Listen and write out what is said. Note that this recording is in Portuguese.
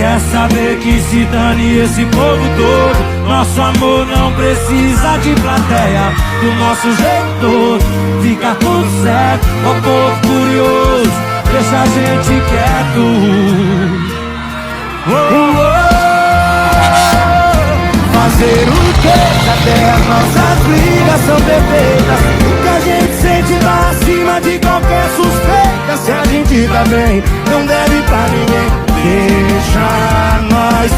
quer saber que se dane esse povo todo. Nosso amor não precisa de plateia. Do nosso jeito fica tudo certo. Ó povo curioso, deixa a gente quieto. Fazer o que? Até as nossas brigas são perfeitas. O que a gente sente lá acima de qualquer suspeita. Se a gente tá bem, não deve pra ninguém. Deixa nós